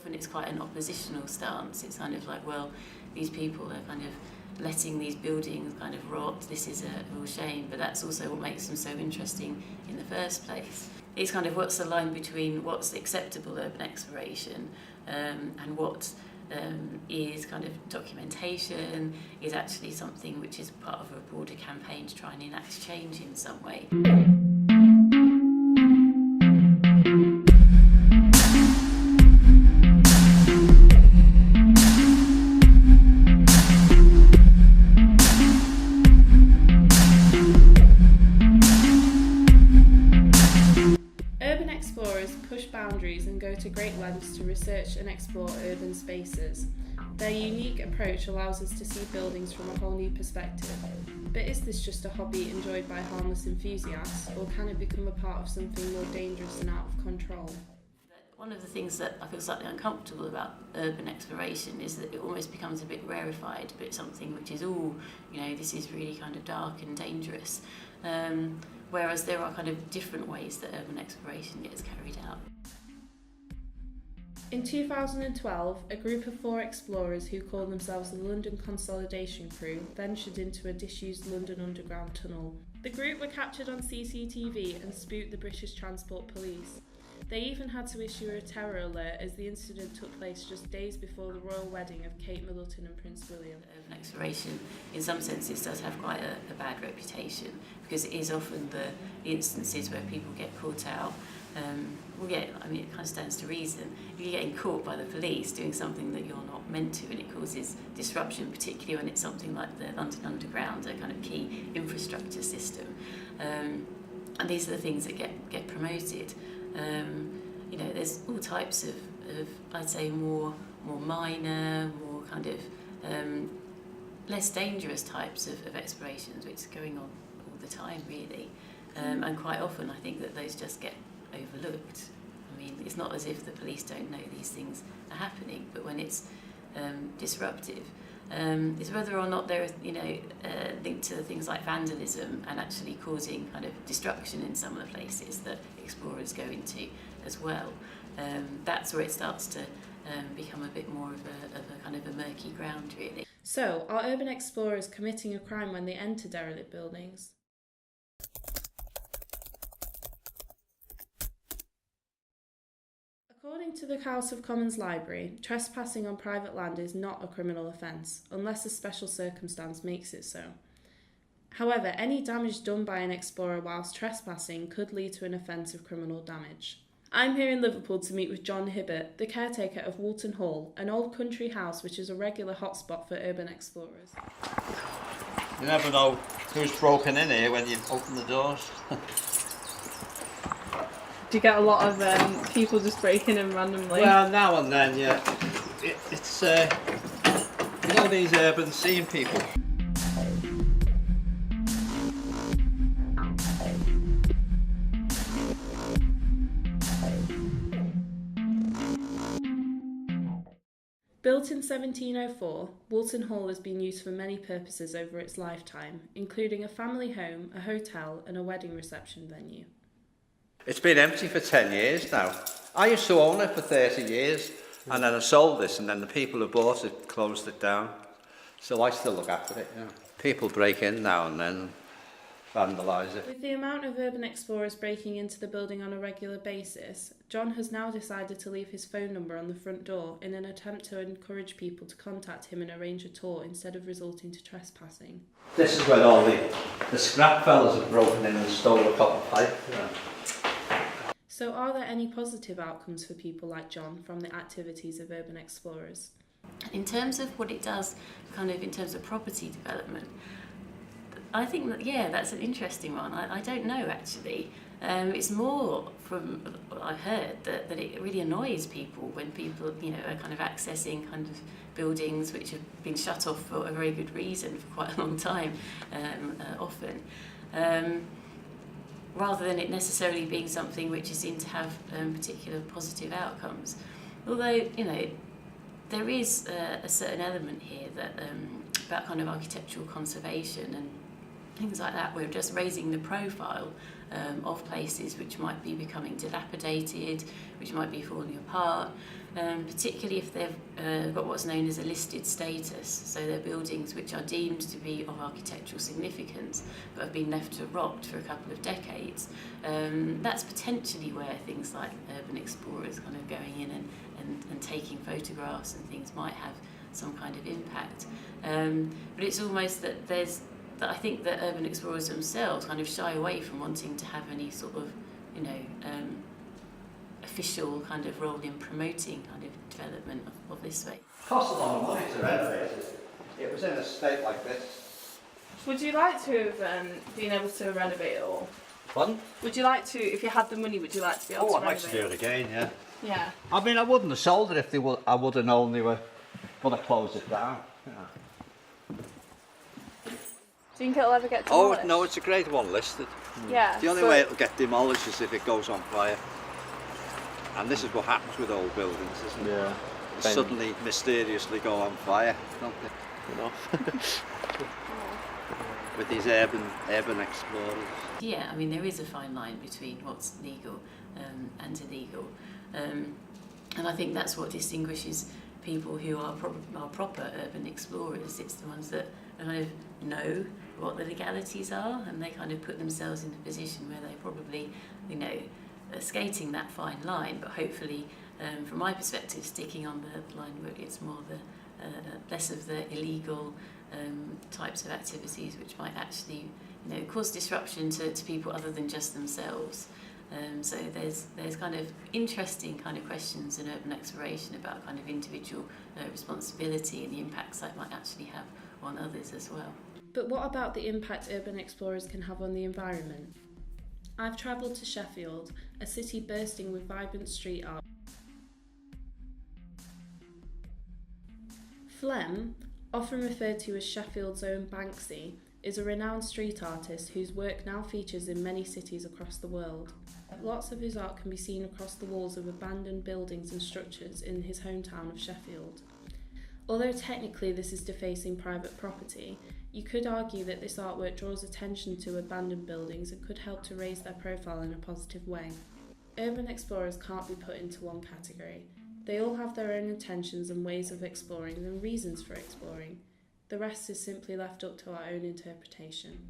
Often it's quite an oppositional stance. It's kind of like, well, these people are kind of letting these buildings kind of rot. This is a real shame, but that's also what makes them so interesting in the first place. It's kind of what's the line between what's acceptable urban exploration and what is kind of documentation, is actually something which is part of a broader campaign to try and enact change in some way. Explorers push boundaries and go to great lengths to research and explore urban spaces. Their unique approach allows us to see buildings from a whole new perspective. But is this just a hobby enjoyed by harmless enthusiasts, or can it become a part of something more dangerous and out of control? One of the things that I feel slightly uncomfortable about urban exploration is that it almost becomes a bit rarefied, but something which is all, this is really kind of dark and dangerous. Whereas there are kind of different ways that urban exploration gets carried out. In 2012, a group of 4 explorers who call themselves the London Consolidation Crew ventured into a disused London Underground tunnel. The group were captured on CCTV and spooked the British Transport Police. They even had to issue a terror alert as the incident took place just days before the royal wedding of Kate Middleton and Prince William. Urban exploration, in some senses, does have quite a bad reputation because it is often the instances where people get caught out. It kind of stands to reason. If you're getting caught by the police doing something that you're not meant to and it causes disruption, particularly when it's something like the London Underground, a kind of key infrastructure system. And these are the things that get promoted. There's all types of I'd say more minor, more kind of less dangerous types of explorations which are going on all the time really, and quite often I think that those just get overlooked. I mean, it's not as if the police don't know these things are happening, but when it's disruptive, it's whether or not they're linked to things like vandalism and actually causing kind of destruction in some of the places that explorers go into as well. That's where it starts to become a bit more of a kind of a murky ground really. So, are urban explorers committing a crime when they enter derelict buildings? According to the House of Commons Library, trespassing on private land is not a criminal offence, unless a special circumstance makes it so. However, any damage done by an explorer whilst trespassing could lead to an offence of criminal damage. I'm here in Liverpool to meet with John Hibbert, the caretaker of Woolton Hall, an old country house which is a regular hotspot for urban explorers. You never know who's broken in here when you open the doors. Do you get a lot of people just breaking in randomly? Well, now and then, yeah. It's these urban scene people. Built in 1704, Woolton Hall has been used for many purposes over its lifetime, including a family home, a hotel and a wedding reception venue. It's been empty for 10 years now. I used to own it for 30 years and then I sold this and then the people who bought it closed it down. So I still look after it, yeah. People break in now and then, vandalise it. With the amount of urban explorers breaking into the building on a regular basis, John has now decided to leave his phone number on the front door in an attempt to encourage people to contact him and arrange a tour instead of resorting to trespassing. This is where all the scrap fellas have broken in and stole a copper pipe. Yeah. So are there any positive outcomes for people like John from the activities of urban explorers? In terms of what it does, kind of in terms of property development, I think that, that's an interesting one. I don't know actually. It's more from what I've heard that it really annoys people when people, are kind of accessing kind of buildings which have been shut off for a very good reason for quite a long time, often. Rather than it necessarily being something which is seen to have particular positive outcomes. Although, there is a certain element here that about kind of architectural conservation and things like that. We're just raising the profile of places which might be becoming dilapidated, which might be falling apart, particularly if they've got what's known as a listed status. So they're buildings which are deemed to be of architectural significance but have been left to rot for a couple of decades. That's potentially where things like urban explorers kind of going in and taking photographs and things might have some kind of impact. But it's almost that I think that urban explorers themselves kind of shy away from wanting to have any sort of, official kind of role in promoting kind of development of this space. Cost a lot of money to renovate it. It was in a state like this. Would you like to have been able to renovate it all? Pardon? Would you like to, if you had the money, would you like to be able to I'd like renovate to do it again, yeah. Yeah. I mean, I wouldn't have sold it if I would have known they were going to close it down. Yeah. Do you think it'll ever get demolished? Oh, no, it's a grade 1 listed. Yeah. The only way it'll get demolished is if it goes on fire. And this is what happens with old buildings, isn't it? Yeah. They suddenly, mysteriously go on fire, don't they? Enough. With these urban explorers. Yeah, I mean, there is a fine line between what's legal and illegal. And I think that's what distinguishes people who are proper urban explorers. It's the ones that kind of know what the legalities are, and they kind of put themselves in a position where they probably, are skating that fine line, but hopefully, from my perspective, sticking on the line where it's more less of the illegal types of activities which might actually, cause disruption to people other than just themselves. So there's kind of interesting kind of questions in urban exploration about kind of individual responsibility and the impacts that might actually have on others as well. But what about the impact urban explorers can have on the environment? I've travelled to Sheffield, a city bursting with vibrant street art. Flem, often referred to as Sheffield's own Banksy, is a renowned street artist whose work now features in many cities across the world. Lots of his art can be seen across the walls of abandoned buildings and structures in his hometown of Sheffield. Although technically this is defacing private property, you could argue that this artwork draws attention to abandoned buildings and could help to raise their profile in a positive way. Urban explorers can't be put into one category. They all have their own intentions and ways of exploring and reasons for exploring. The rest is simply left up to our own interpretation.